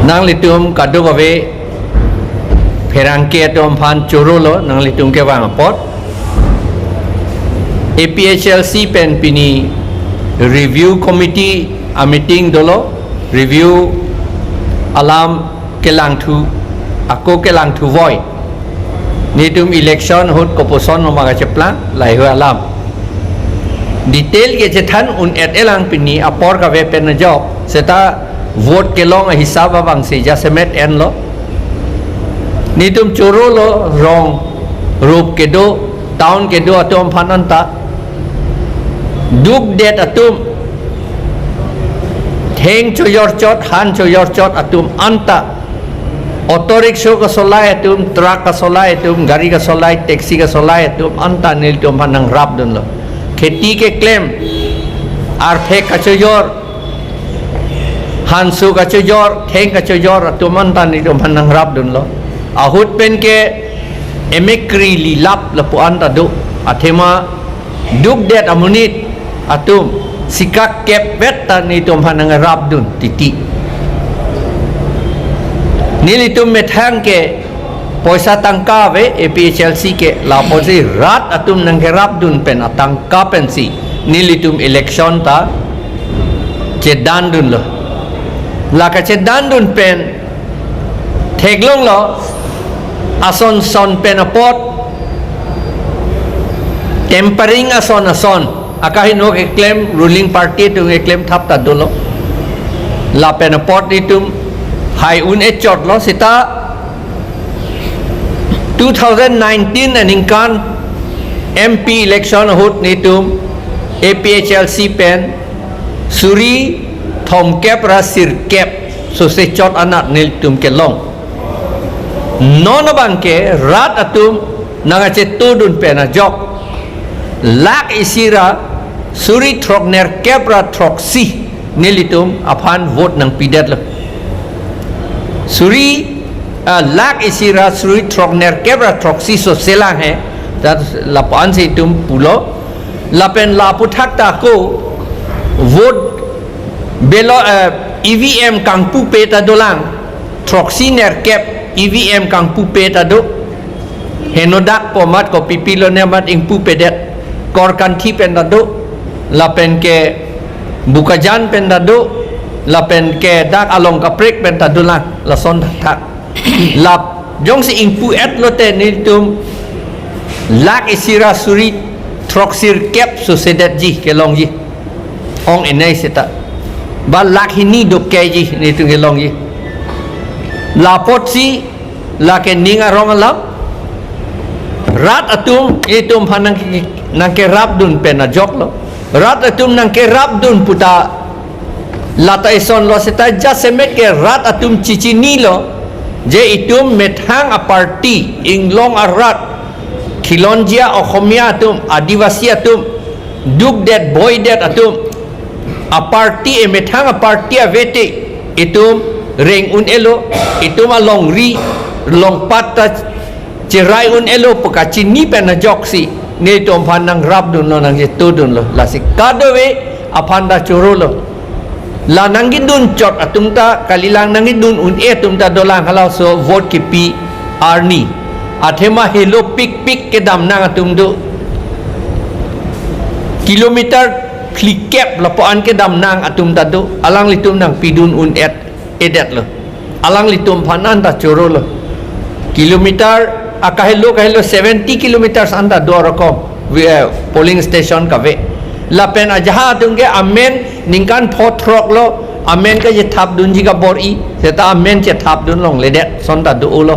nang litum kadu bawe perangke atom phan choro lo nang litum ke wang pot APHLC pen pini review committee a meeting dolo review alam kelang thu ako kelang thu voi nitum election hot koposon maga chepla lai ho alam detail ke jethan un et elang pini apor ka ve pen job seta vote ke long hisab bang se jasemet en lo nitum choro lo rong rup ke do town ke do atom phananta duk det atum theng cho yor chot han cho yor chot atum anta auto rickshaw ka solai atum truck ka solai atum gari ka solai taxi ka solai atum anta nil tum hanang rap dun lo kheti ke claim arthe ka cho yor hansu ka cho yor theng ka cho yor atum anta nil tum hanang rap dun lo ahut pen ke emekri li lap la pu anta du athema duk det amunit atum sikak kep beta ni tum hanang rap dun titi nili tum methang ke poisa tangka ve APHLC ke la posi rat atum nang ke rap dun pen atangka pensi nili tum election ta cedan dun lo la ka cedan dun pen theglong lo ason son pen apot tempering ason akahin ho ke claim ruling party tu ke claim thap ta dolo la pen apot ni tum hai un e chot lo sita 2019 aningkan MP election hut ni tum APHLC pen suri thom kep ra sir kep so se chot anak nil tum ke long non bangke rat atum nanga chetu dun pena jok lak isira suri trok ner kepra trok si nilitum aphan vote nang pidat lo suri lak isira suri trok ner kepra trok si so selang hai dat lapan se tum pulo lapen laputhak ta ko vote belo EVM kangpu peta dolang trok si ner kep EVM kang pupe tado henodak pomat ko pipilo nemat ing pupe det kor kanthi pendado lapen ke bukajan pendado lapen ke dak along kaprek pendado lang lason thak lap jong si ing pu et lote niltum lak isira suri troksir kep so sedet ji ke long ji ong enai seta ba lak hini dok ke ji nitu ke long ji lapot si lake ninga rong alam rat atum itum hanang nangke rap dun pena jok lo rat atum nangke rap dun puta lata ison lo seta jasemet ke rat atum cici ni lo je itum methang a party inglong arat khilonjia okhomia atum adivasi atum duk det boy det atum a party e methang a party a vete itum reng un elo itum along ri long pata cerai un elo pokaci ni pena joksi ni tom panang rap dun lo nang itu dun lo la si kadowe apanda choro lo la nangi dun chot atumta kalilang nangi dun un e tumta dolang halau so vote ki pi arni athema hello pik ke dam nang atum do kilometer klikep lapoan ke dam nang atum ta do alang litum nang pidun un et edet lo alang litum panan ta choro lo kilometer kahelo 70 kilometers anda do rakom polling station ka ve lapen ajaha dungge amen ningkan photrok lo amen ka je thap dun ji ka bor i seta amen che thap dun long ledet sonta do lo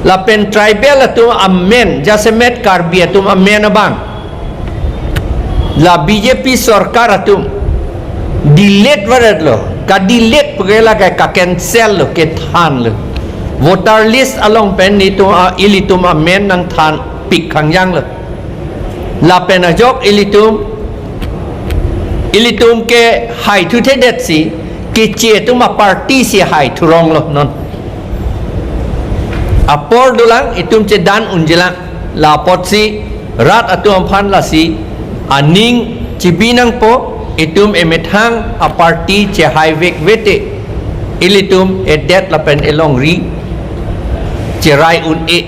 lapen tribal atu amen jasemet karbi atu amen abang la BJP sarkar atu delete warat lo ka delete pagela ka cancel lo ke than lo voter list along pen ni tu ilitum amen nang than pik khang yang lo la pen ajok ilitum ke hai thu the det si ke che tu ma party si hai thu rong lo non apor dulang itum che dan unjelang la pot si rat atum phan la si aning chibinang po itum emethang a party che hai vek vete ilitum edet lapen elong ri cerai un e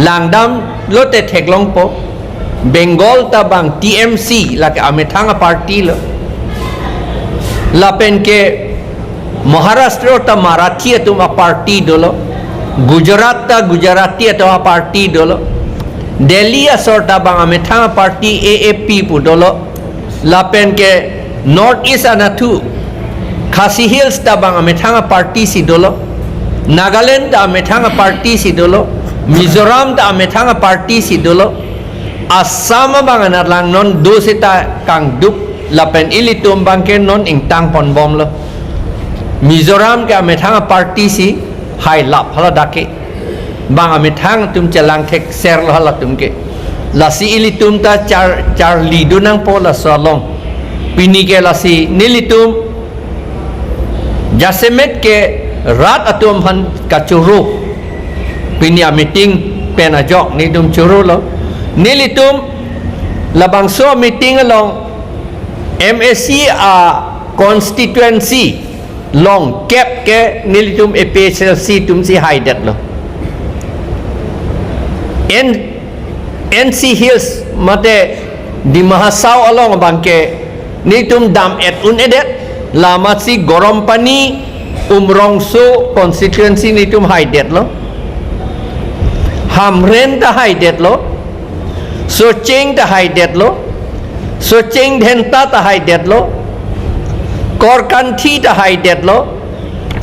langdam lote theklong po Bengal tabang TMC la ke amethanga party lo lapen ke Maharashtra ta Marathi atum a party dolo Gujarat ta Gujarati atum a party dolo Delhi asor tabang amethanga party AAP pu dolo lapen ke North East anatu Khasi Hills tabang amethanga party si dolo Nagaland ta amethanga party si dolo Mizoram ta amethanga party si dolo Assam bang anarlang non dosita kang dup lapen ilitum bangke non ingtang pon bom lo Mizoram ke amethanga party si hai lap hala dake bang amethang tum chalang thek ser lo hala tum ke lasi ilitum ta char lidu nang po la solong pini ke lasi nilitum jasemet ke rat atum han kachoro pini a meeting pena jok ni tum choro lo nilitum labang so meeting along MSC a constituency long cap ke nilitum APHLC tum si haidet lo NC Hills mate di Mahasau along bangke nilitum dam et un edet lama si gorom pani umrongso constituency nilitum haidet lo hamren ta haidet lo so cheng ta haidet lo so cheng dhenta ta haidet lo korkanthi ta haidet lo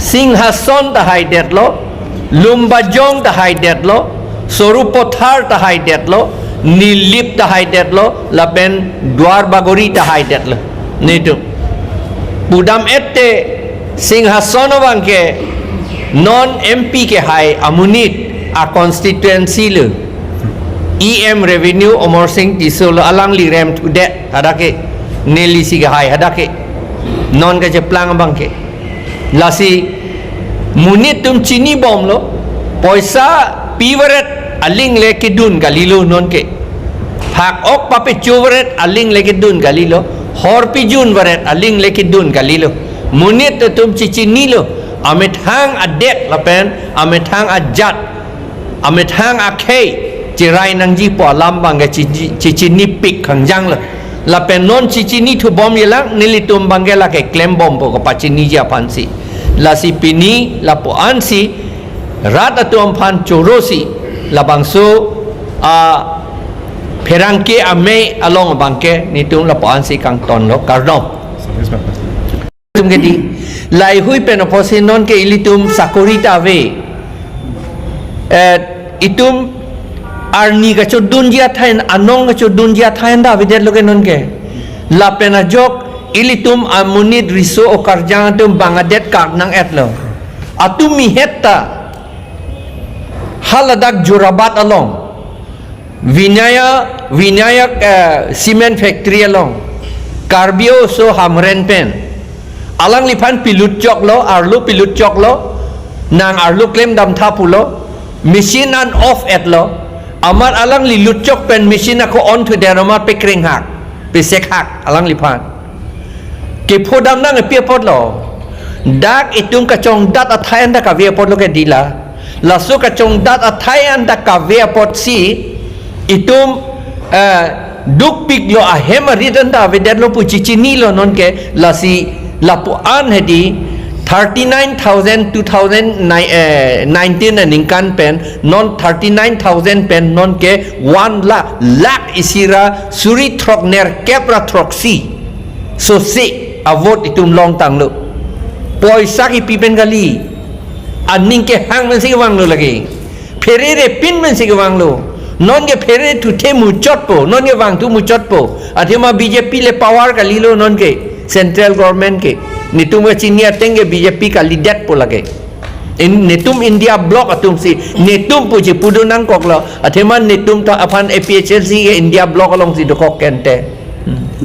singhason ta haidet lo lumbajong ta haidet lo sorupothar ta haidet lo nilip ta haidet lo lapen dwar bagori ta haidet lo nitu budam ette singhason bangke non MP ke hai amunit a constituency lo EM revenue Omor Singh tisol alang li rem tu det hadake neli siga hai hadake non ka jeplang bangke lasi munit tum chini bom lo poisa piwaret aling le kidun galilo non ke phak ok pape chuwaret aling le kidun galilo hor pijun waret aling le kidun galilo munit tum chichini lo amethang adet lapen amethang ajat amethang akhei cirai nang ji po lam bang ga cici nipik khang jang la pen non cici ni thu bom yelang nilitum bangela ke klem bom po ko pachini ja pansi la si pini la po ansi rat atum phan chorosi la bangso a pherangke ame along bangke nitum la po ansi kang ton lo kardom tum ke di lai hui pen oposi non ke ilitum sakurita ve itum arni ka cho dunjia thain anong ka cho dunjia thain da videt loge non ke la pena jok ilitum amunit riso o karjang tum bangadet kak nang etlo atumi hetta haladak jurabat along vinaya cement factory along karbio so hamren pen alang lipan pilut jok lo arlu pilut jok lo nang arlu klem dam thapulo machine an off etlo amar alang li luchok pen machine ako on to derama pe kring hak pe sek hak alang li phan ke phodam nang pe pot lo dak itung ka chong dat athai anda ka ve pot lo ke dila lasu ka chong dat athai anda ka ve pot si itum duk pik lo a hem ridan da ve det lo pu chichi ni lo non ke lasi lapu an hedi 39,000 2019 ningkan pen non 39,000 pen non ke 1 lakh isira suri trokner kepra troksi so si avot itum long tang lo poisa ki pipen gali aning ke hang men sig wang lo lagi pherere pin men sig wang lo non ke phere tu the mu chot po non ke wang tu mu chot po athema BJP le power gali lo non ke central government ke nitum chinia tenge BJP ka lidat po lage in nitum India block atum si nitum puji pudunang koklo athema nitum ta aphan APHLC ke India block along si dokok kente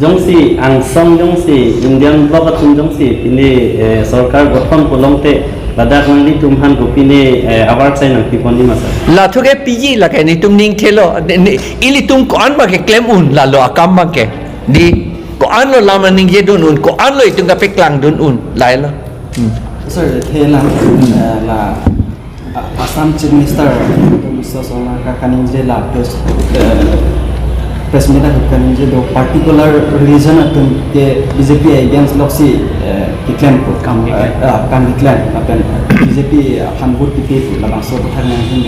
jongsi angsong jongsi Indian block atum jongsi ini sarkar gothon polongte ladak mangli tumhan gopine award sign ang tiponi masa la thuke piji la ke nitum ning thelo ili tum ko an ba ke claim un la lo akam ba ke di ko an lo lama ning je dun un ko an lo itung ka peklang dun un lai lo Sir, thế là Assam Chief Minister Mr. Sonaka Kaninje la press meet kaninje do particular religion atum ke BJP against loksi decline ko kam decline apen BJP aphan vote ke la bangso thang nang hin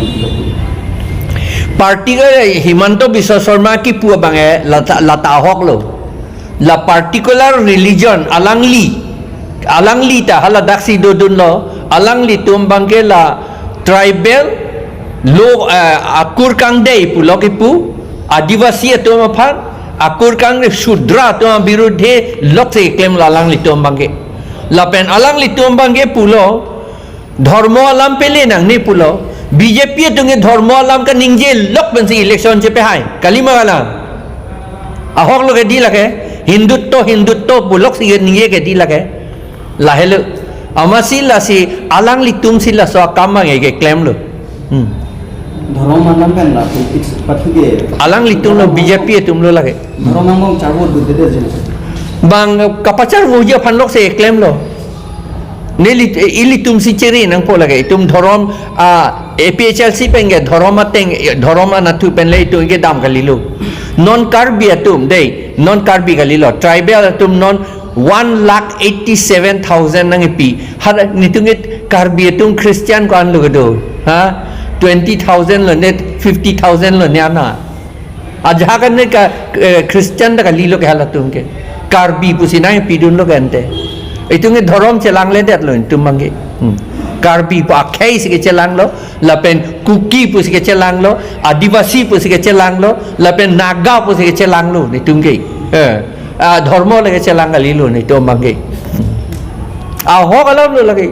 party ka Himanto Biswa Sharma ki pu bange lata hok lo la particular religion alangli ta hala daksi do dun lo alangli tum bangke la tribal lo akur kang dei pu lo ki pu adivasi to ma phan akur kang re shudra to birudhe lokse claim la alangli tum bangke la pen alangli tum bangke pu lo dharmo alam pele nang ni pu lo BJP tunge dharmo alam ka ningje lok ben si election che pe hai kalima gala ahok lo ke di lage hindutto bulok si ningje ke di lage lahelu amasi la si alang li tum si la so kam nge ke claim lo ধরম মানলাম কেন না পলিটিক্স পাঠিয়ে alang li tum lo BJP tum lo lage ধরম মানলাম চারবো বুদ্ধি দে জিনিস bang kapachar mu je phan lok se claim lo neli ili tum si cheri nang po lage tum dhorom APHLC penge dhoroma teng dhoroma na thu pen le tu ge dam kali lo non karbi atum dei non karbi kali lo tribal atum non 1,87,000 nang pi har nitunge karbi atum Christian kan lo do ha 20,000 lo net 50,000 lo nya na aja kan ne ka Christian da kali lo ke hala tum ke karbi pusinai pi dun lo gante itunge dhorom chelang le det lo tum mangi karbi pa khai se ke chelang lo la pen kuki pu se ke chelang lo adivasi pu se ke chelang lo la pen naga pu se ke chelang lo ni tum ge dharmo le ke chelang ali lo ni tum mangi ho galam lo lagi